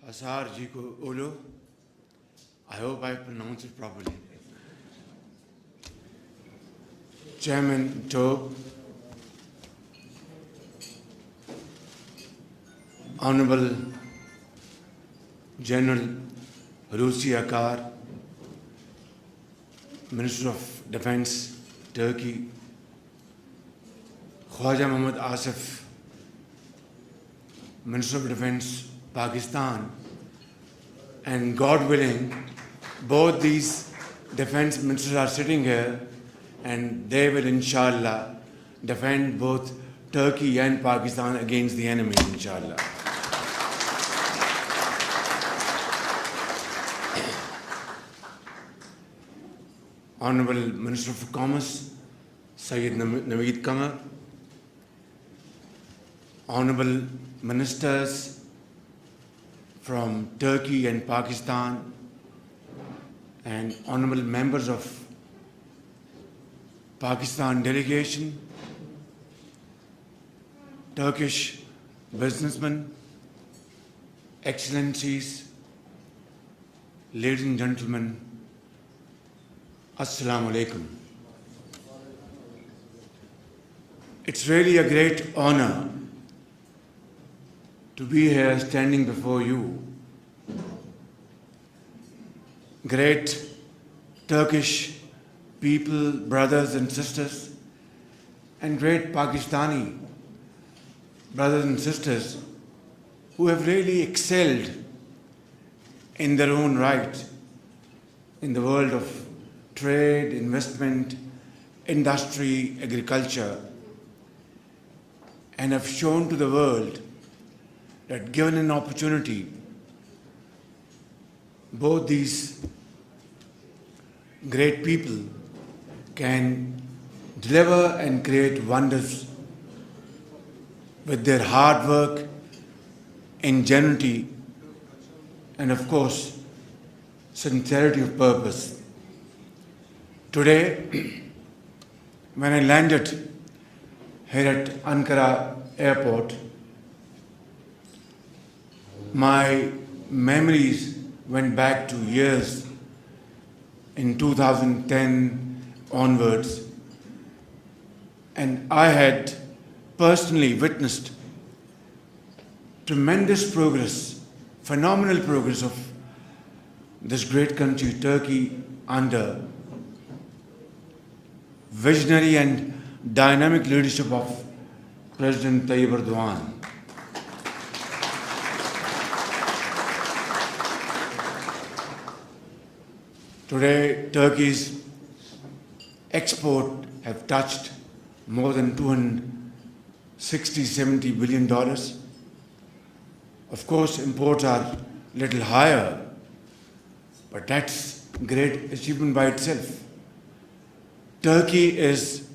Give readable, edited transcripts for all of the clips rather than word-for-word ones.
Asar ji ko Olo. I hope I pronounced it properly. Chairman Turk, Honorable General Hulusi Akar, Minister of Defense, Turkey, Khwaja Muhammad Asif, Minister of Defense, Pakistan, and God willing, both these defense ministers are sitting here and they will inshallah defend both Turkey and Pakistan against the enemy, inshallah. Honorable Minister of Commerce, Sayyid Naveed Qamar, Honorable Ministers from Turkey and Pakistan, and Honorable Members of Pakistan delegation, Turkish businessmen, Excellencies, ladies and gentlemen, Assalamu alaikum. It's really a great honor to be here standing before you. Great Turkish people, brothers and sisters, and great Pakistani brothers and sisters who have really excelled in their own right in the world of trade, investment, industry, agriculture, and have shown to the world that given an opportunity, both these great people can deliver and create wonders with their hard work, ingenuity, and of course, sincerity of purpose. Today, when I landed here at Ankara airport, my memories went back to years in 2010 onwards, and I had personally witnessed tremendous progress, phenomenal progress of this great country, Turkey, under visionary and dynamic leadership of President Tayyip Erdogan. Today, Turkey's export have touched more than $260–70 billion. Of course, imports are a little higher, but that's a great achievement by itself. Turkey is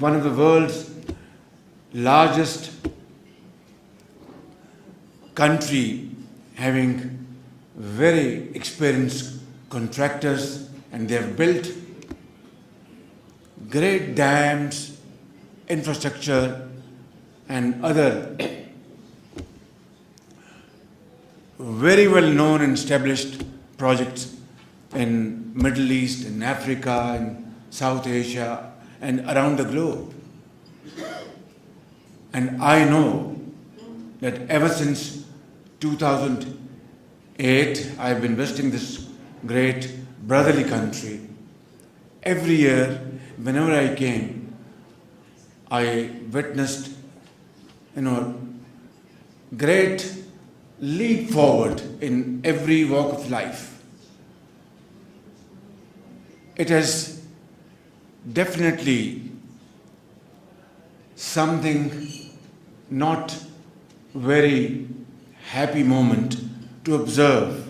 one of the world's largest country, having very experienced contractors, and they have built great dams, infrastructure, and other very well known and established projects in Middle East, in Africa, in South Asia, and around the globe. And I know that ever since 2008, I've been visiting this great brotherly country. Every year, whenever I came, I witnessed, great leap forward in every walk of life. It has definitely something not very happy moment to observe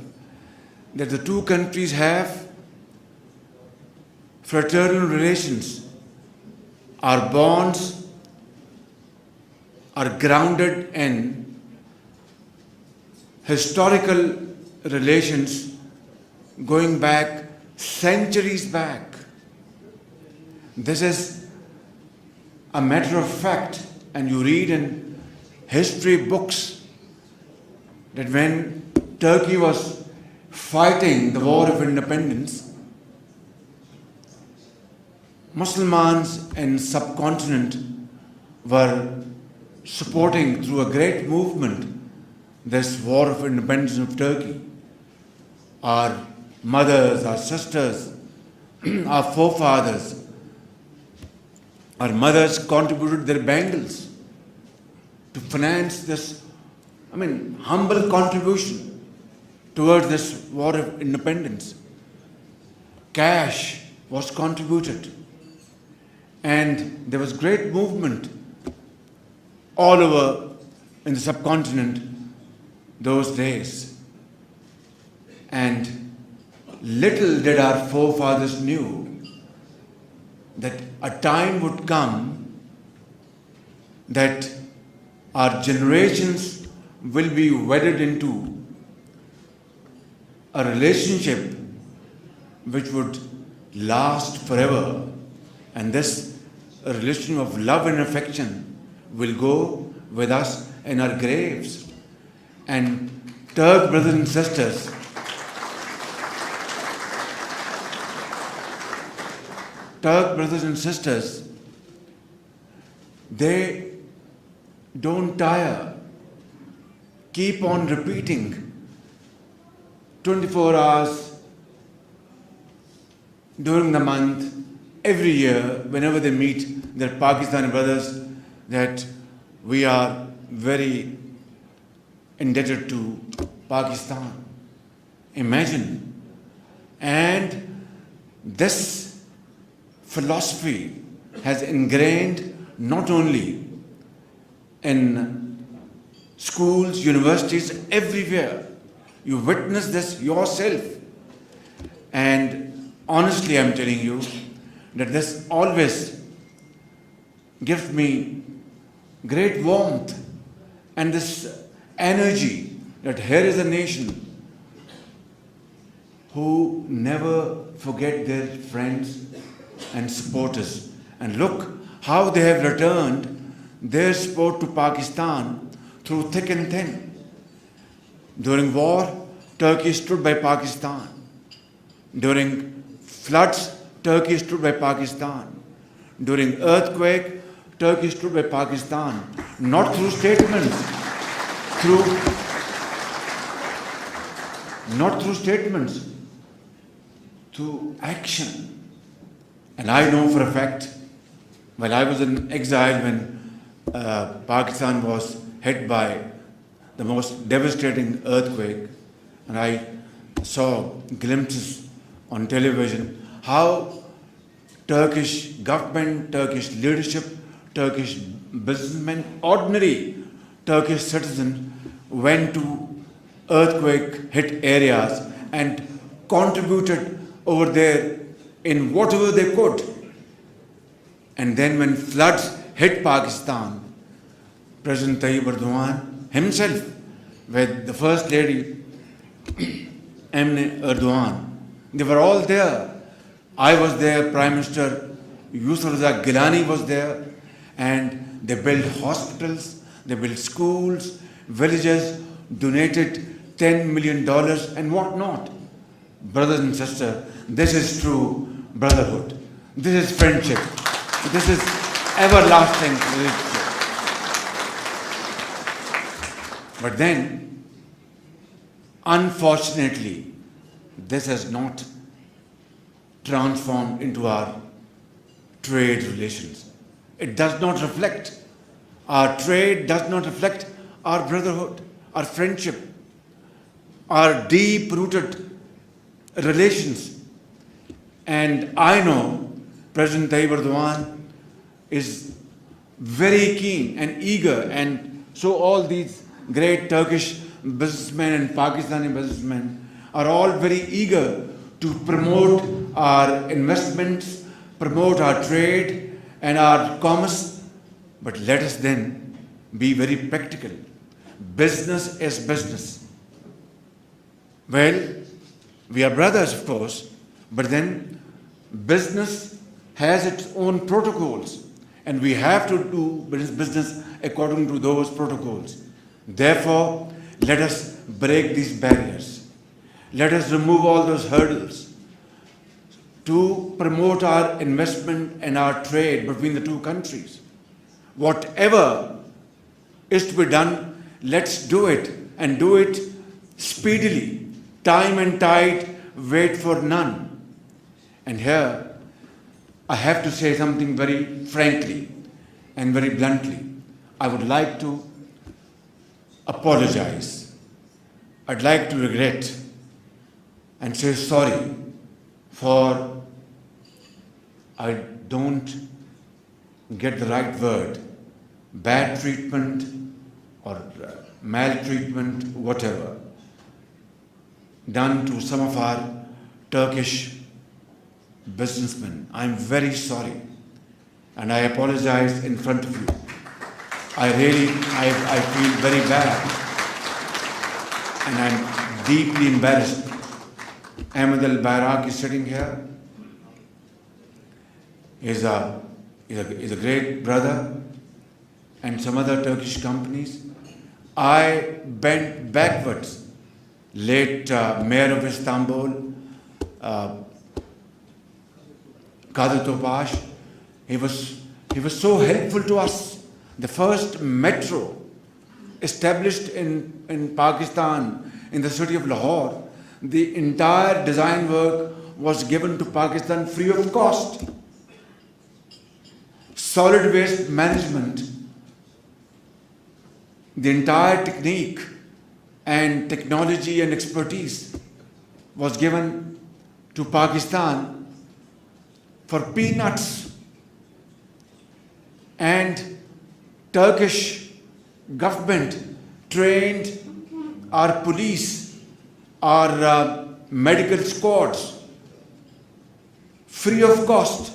that the two countries have fraternal relations. Our bonds are grounded in historical relations going back centuries back. This is a matter of fact, and you read in history books that when Turkey was fighting the war of independence, Muslims in subcontinent were supporting through a great movement this war of independence of Turkey. Our mothers, our sisters, our forefathers, our mothers contributed their bangles to finance this, humble contribution towards this war of independence. Cash was contributed, and there was great movement all over in the subcontinent those days. And little did our forefathers knew that a time would come that our generations will be wedded into a relationship which would last forever. And this relation of love and affection will go with us in our graves. And Turk brothers and sisters, they don't tire. Keep on repeating 24 hours during the month, every year, whenever they meet their Pakistani brothers, that we are very indebted to Pakistan. Imagine. And this philosophy has ingrained not only in schools, universities, everywhere. You witness this yourself. And honestly, I'm telling you that this always gives me great warmth and this energy that here is a nation who never forget their friends and supporters. And look how they have returned their support to Pakistan through thick and thin. During war, Turkey stood by Pakistan. During floods, Turkey stood by Pakistan. During earthquake, Turkey stood by Pakistan. Not through statements, through action. And I know for a fact, while I was in exile when Pakistan was hit by the most devastating earthquake, and I saw glimpses on television how Turkish government, Turkish leadership, Turkish businessmen, ordinary Turkish citizens went to earthquake hit areas and contributed over there in whatever they could. And then when floods hit Pakistan, President Tayyip Erdogan himself, with the First Lady, Erdogan, they were all there. I was there, Prime Minister Yusuf Raza Gilani was there, and they built hospitals, they built schools, villages, donated $10 million and whatnot. Brothers and sisters, this is true brotherhood. This is friendship. This is everlasting relationship. But then, unfortunately, this has not transformed into our trade relations. It does not reflect. Our trade does not reflect our brotherhood, our friendship, our deep-rooted relations. And I know President Tayyip Erdogan is very keen and eager, and so all these great Turkish businessmen and Pakistani businessmen are all very eager to promote our investments, promote our trade and our commerce. But let us then be very practical. Business is business. Well, we are brothers, of course, but then business has its own protocols, and we have to do business according to those protocols. Therefore, let us break these barriers. Let us remove all those hurdles to promote our investment and our trade between the two countries. Whatever is to be done, let's do it, and do it speedily. Time and tide wait for none. And here, I have to say something very frankly and very bluntly. I would like to apologize. I'd like to regret and say sorry for, I don't get the right word, bad treatment or maltreatment, whatever, done to some of our Turkish businessmen. I'm very sorry, and I apologize in front of you. I feel very bad, and I'm deeply embarrassed. Ahmed al-Bayrak is sitting here. He's a great brother, and some other Turkish companies. I bent backwards. Late Mayor of Istanbul, Kadir Topash, he was so helpful to us. The first metro established in Pakistan, in the city of Lahore, the entire design work was given to Pakistan free of cost. Solid waste management, the entire technique and technology and expertise was given to Pakistan for peanuts. And Turkish government trained our police, our medical squads, free of cost.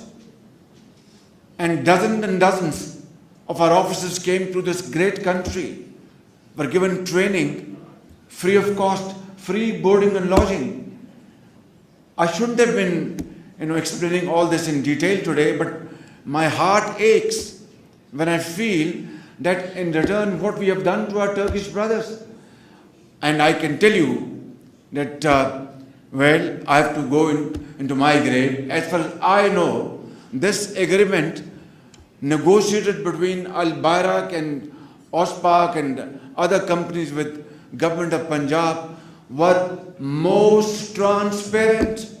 And dozens of our officers came to this great country, were given training, free of cost, free boarding and lodging. I shouldn't have been, explaining all this in detail today, but my heart aches when I feel that in return what we have done to our Turkish brothers. And I can tell you that, I have to go into my grave. As far as I know, this agreement negotiated between Al-Bayrak and OSPAC and other companies with government of Punjab were most transparent.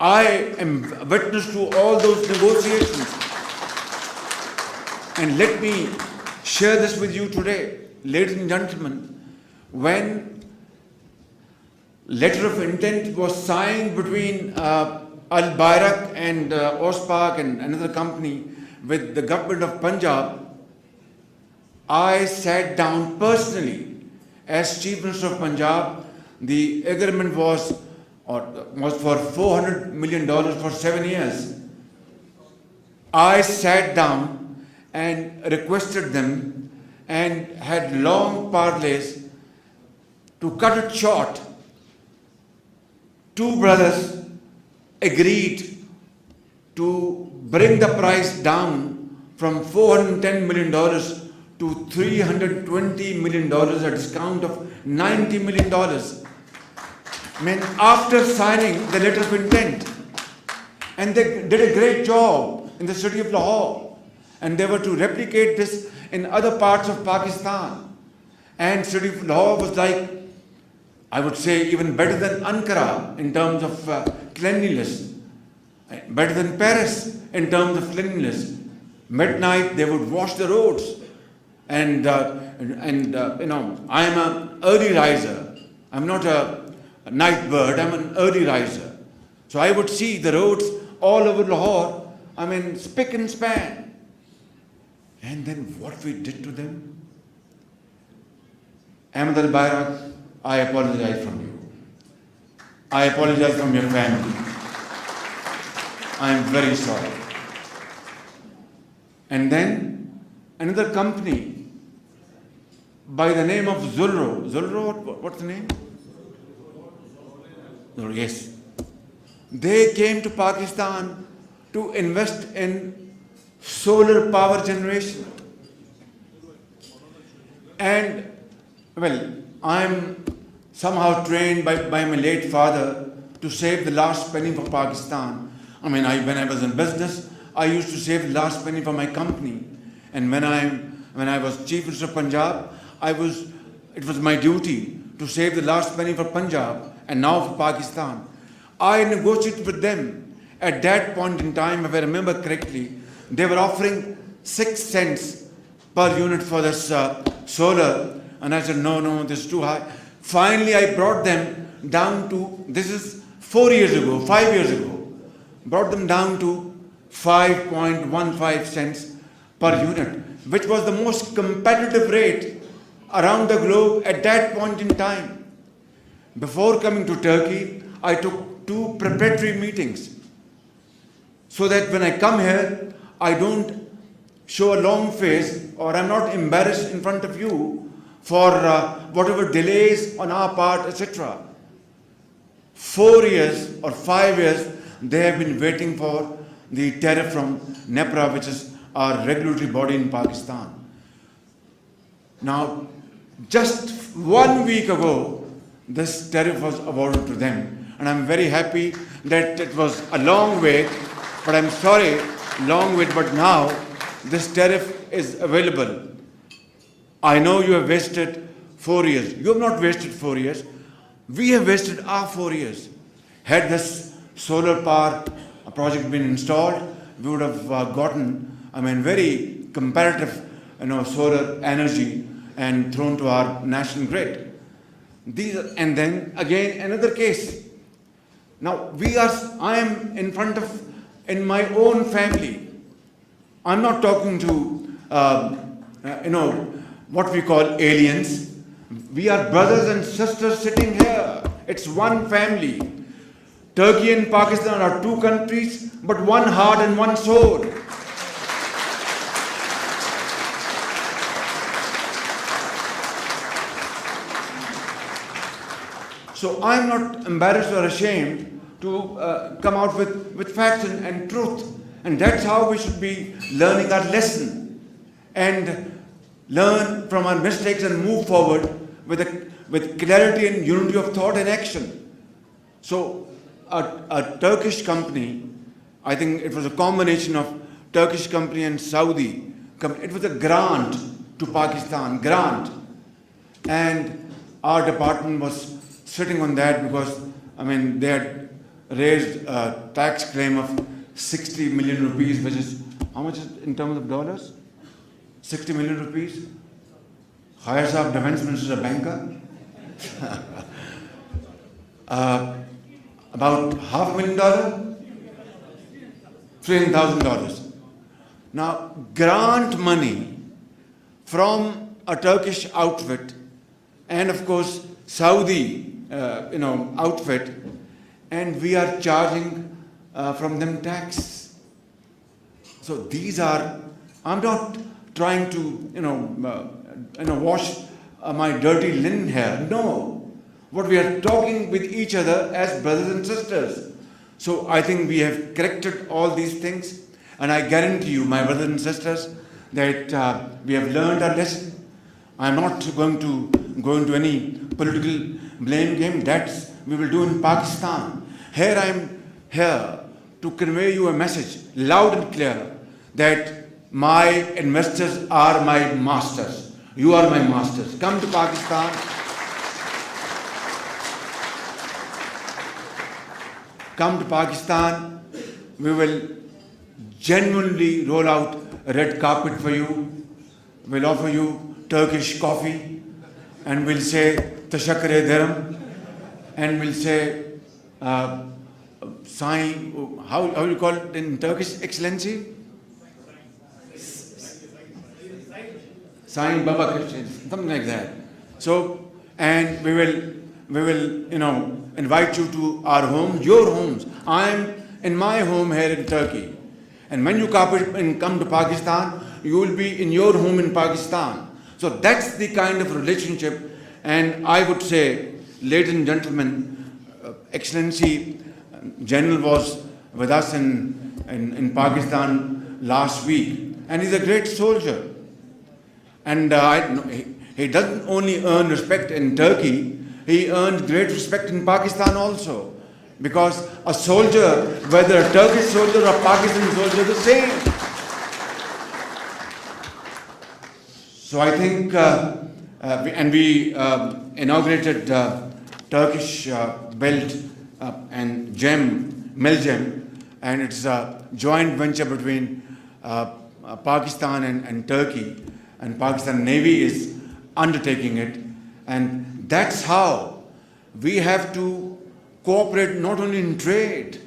I am witness to all those negotiations. And let me share this with you today, ladies and gentlemen. When letter of intent was signed between Al-Bayrak and OSPAC and another company with the government of Punjab, I sat down personally as Chief Minister of Punjab. The agreement was for $400 million for 7 years. I sat down and requested them and had long parleys. To cut it short, two brothers agreed to bring the price down from $410 million to $320 million, a discount of $90 million. I mean, after signing the letter of intent, and they did a great job in the city of Lahore, and they were to replicate this in other parts of Pakistan. And city of Lahore was like, I would say, even better than Ankara in terms of cleanliness, better than Paris in terms of cleanliness. Midnight, they would wash the roads. And I am an early riser. I'm not a night bird, I'm an early riser. So I would see the roads all over Lahore, spick and span. And then what we did to them? Ahmed al-Bayrak, I apologize from you. I apologize from your family. I am very sorry. And then another company by the name of Zulro, what's the name? Zulro, yes. They came to Pakistan to invest in solar power generation. And Well, I'm somehow trained by my late father to save the last penny for Pakistan. I mean, when I was in business, I used to save the last penny for my company. And when I was Chief Minister of Punjab, it was my duty to save the last penny for Punjab and now for Pakistan. I negotiated with them. At that point in time, if I remember correctly, they were offering 6 cents per unit for this solar. And I said, no, this is too high. Finally, I brought them down to, this is 5 years ago, brought them down to 5.15 cents per unit, which was the most competitive rate around the globe at that point in time. Before coming to Turkey, I took 2 preparatory meetings so that when I come here, I don't show a long face or I'm not embarrassed in front of you for whatever delays on our part, etc. 4 years or 5 years, they have been waiting for the tariff from NEPRA, which is our regulatory body in Pakistan. Now, just 1 week ago, this tariff was awarded to them. And I'm very happy that it was a long wait, but I'm sorry, long wait, but now this tariff is available. I know you have wasted 4 years. You have not wasted 4 years. We have wasted our 4 years. Had this solar power project been installed, we would have gotten, very comparative, solar energy and thrown to our national grid. And then again another case. Now I am in my own family. I'm not talking to, what we call aliens. We are brothers and sisters sitting here. It's one family. Turkey and Pakistan are 2 countries, but one heart and one soul. So I'm not embarrassed or ashamed to come out with facts and truth. And that's how we should be learning our lesson and learn from our mistakes and move forward with clarity and unity of thought and action. So a Turkish company, I think it was a combination of Turkish company and Saudi. It was a grant to Pakistan, grant. And our department was sitting on that because, they had raised a tax claim of 60 million rupees, which is, how much is it in terms of dollars? 60 million rupees. Khyber Pakhtunkhwa Defense Minister is a banker. About $500,000, $300,000. Now, grant money from a Turkish outfit and of course Saudi, outfit, and we are charging from them tax. So these are, I'm not trying to, wash my dirty linen here. No. What we are talking with each other as brothers and sisters. So I think we have corrected all these things, and I guarantee you, my brothers and sisters, that we have learned our lesson. I'm not going to go into any political blame game. That's we will do in Pakistan. Here I am here to convey you a message, loud and clear, that my investors are my masters. You are my masters. Come to Pakistan. Come to Pakistan. We will genuinely roll out a red carpet for you. We'll offer you Turkish coffee, and we'll say Tashakkure Dharam, and we'll say Sai, how do you call it in Turkish, Excellency? Sai Baba Christian, something like that. So, and we will, invite you to our homes, your homes. I'm in my home here in Turkey. And when you come to Pakistan, you will be in your home in Pakistan. So that's the kind of relationship. And I would say, ladies and gentlemen, Excellency General was with us in Pakistan last week. And he's a great soldier. And he doesn't only earn respect in Turkey, he earned great respect in Pakistan also. Because a soldier, whether a Turkish soldier or a Pakistani soldier, is the same. So I think, we inaugurated Turkish belt and mill gem, and it's a joint venture between Pakistan and Turkey, and Pakistan Navy is undertaking it, and that's how we have to cooperate not only in trade,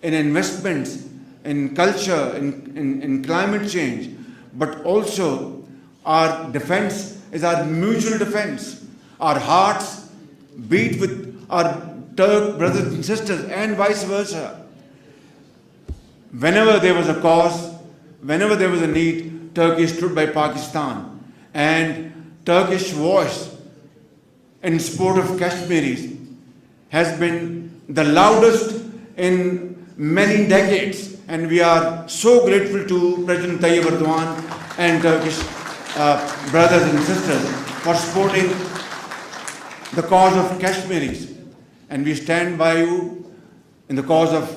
in investments, in culture, in climate change, but also our defense is our mutual defense. Our hearts beat with our Turk brothers and sisters and vice versa. Whenever there was a cause, whenever there was a need, Turkey stood by Pakistan. And Turkish voice in support of Kashmiris has been the loudest in many decades. And we are so grateful to President Tayyip Erdogan and Turkish brothers and sisters for supporting the cause of Kashmiris. And we stand by you in the cause of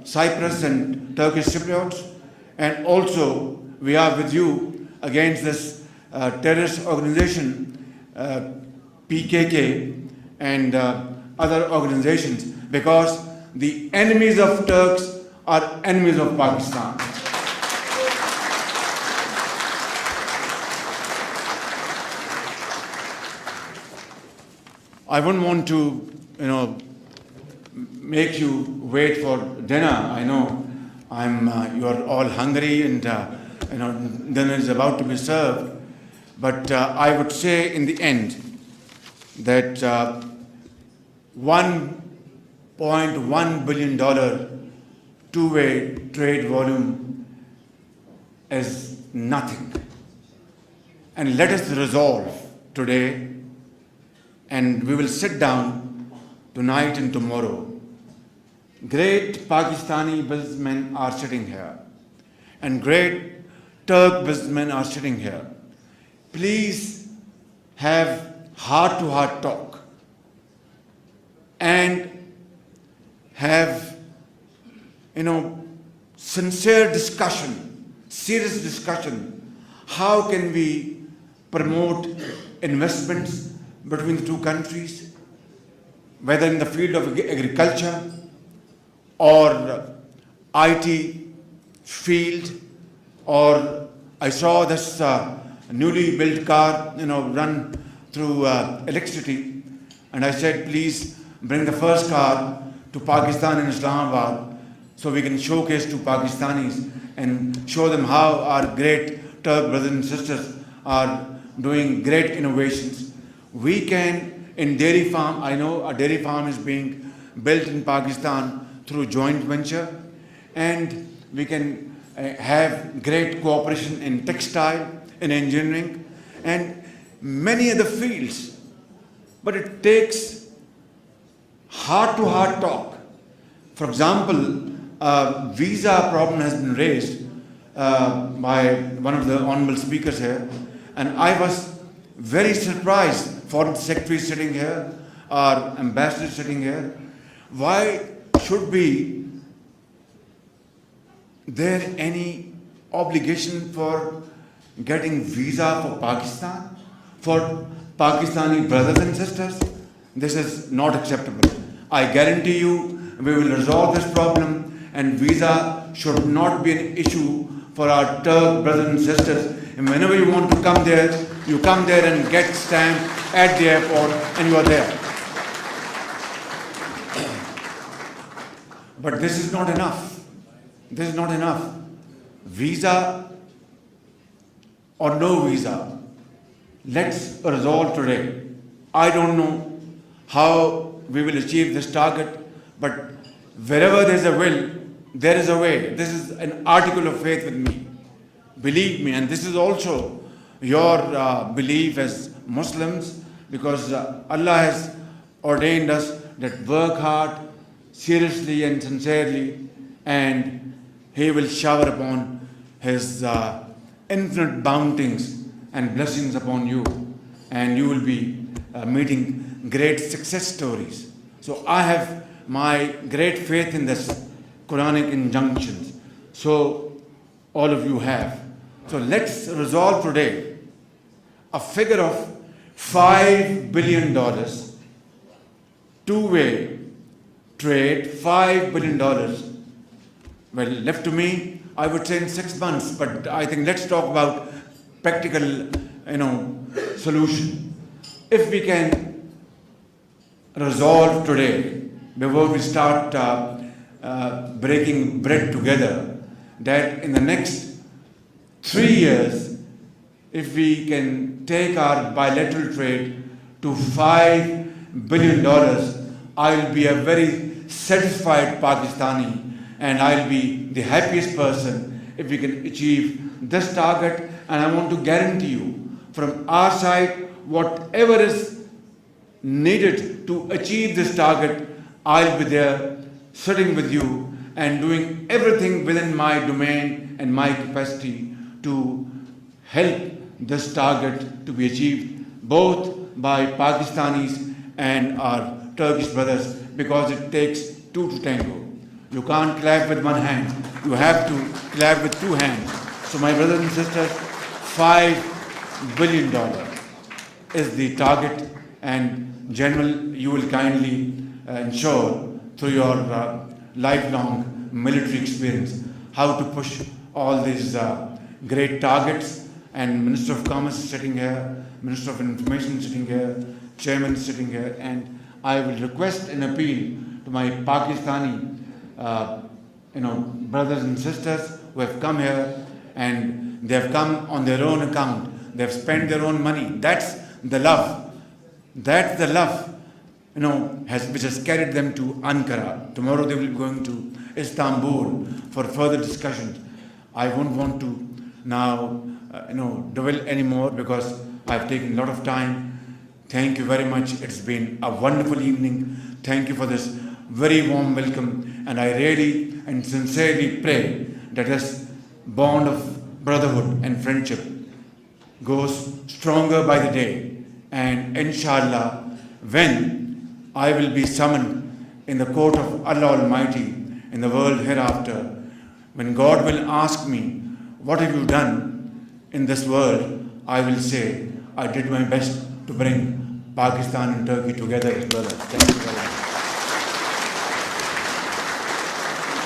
Cyprus and Turkish Cypriots. And also, we are with you against this terrorist organization, PKK, and other organizations, because the enemies of Turks are enemies of Pakistan. I wouldn't want to, make you wait for dinner. I know you're all hungry, and dinner is about to be served. But I would say in the end that $1.1 billion two-way trade volume is nothing. And let us resolve today, and we will sit down tonight and tomorrow. Great Pakistani businessmen are sitting here, and great Turk businessmen are sitting here. Please have heart-to-heart talk and have, sincere discussion, serious discussion. How can we promote investments between the two countries, whether in the field of agriculture or IT field, or I saw this newly built car, run through electricity, and I said, please bring the first car to Pakistan and Islamabad so we can showcase to Pakistanis and show them how our great Turk brothers and sisters are doing great innovations. We can, in dairy farm, I know a dairy farm is being built in Pakistan through joint venture, and we can have great cooperation in textile, in engineering, and many other fields. But it takes heart-to-heart talk. For example, a visa problem has been raised by one of the honorable speakers here, and I was very surprised. Foreign Secretary sitting here, our ambassador sitting here. Why should be there any obligation for getting visa for Pakistan, for Pakistani brothers and sisters? This is not acceptable. I guarantee you we will resolve this problem, and visa should not be an issue for our Turk brothers and sisters. And whenever you want to come there, you come there and get stamped at the airport, and you are there. But this is not enough. This is not enough. Visa or no visa, let's resolve today. I don't know how we will achieve this target, but wherever there is a will, there is a way. This is an article of faith with me. Believe me, and this is also your belief as Muslims, because Allah has ordained us that work hard, seriously and sincerely, and He will shower upon His infinite bounties and blessings upon you. and you will be meeting great success stories. So I have my great faith in this Quranic injunctions. So all of you have. So let's resolve today a figure of $5 billion, two-way trade, $5 billion. Well, left to me, I would say in 6 months, but I think let's talk about practical, solution. If we can resolve today, before we start breaking bread together, that in the next 3 years, if we can take our bilateral trade to $5 billion, I'll be a very satisfied Pakistani, and I'll be the happiest person if we can achieve this target. And I want to guarantee you, from our side, whatever is needed to achieve this target, I'll be there sitting with you and doing everything within my domain and my capacity to help this target to be achieved, both by Pakistanis and our Turkish brothers, because it takes two to tango. You can't clap with one hand, you have to clap with two hands. So my brothers and sisters, $5 billion is the target, and General, you will kindly ensure through your lifelong military experience how to push all these great targets. And Minister of Commerce is sitting here, Minister of Information is sitting here, Chairman is sitting here, and I will request an appeal to my Pakistani brothers and sisters who have come here, and they have come on their own account. They have spent their own money. That's the love. That's the love, which has carried them to Ankara. Tomorrow they will be going to Istanbul for further discussions. I won't want to now, dwell anymore because I've taken a lot of time. Thank you very much. It's been a wonderful evening. Thank you for this very warm welcome. And I really and sincerely pray that this bond of brotherhood and friendship goes stronger by the day. And inshallah, when I will be summoned in the court of Allah Almighty in the world hereafter, when God will ask me, what have you done in this world? I will say, I did my best to bring Pakistan and Turkey together as brothers. Thank you very much.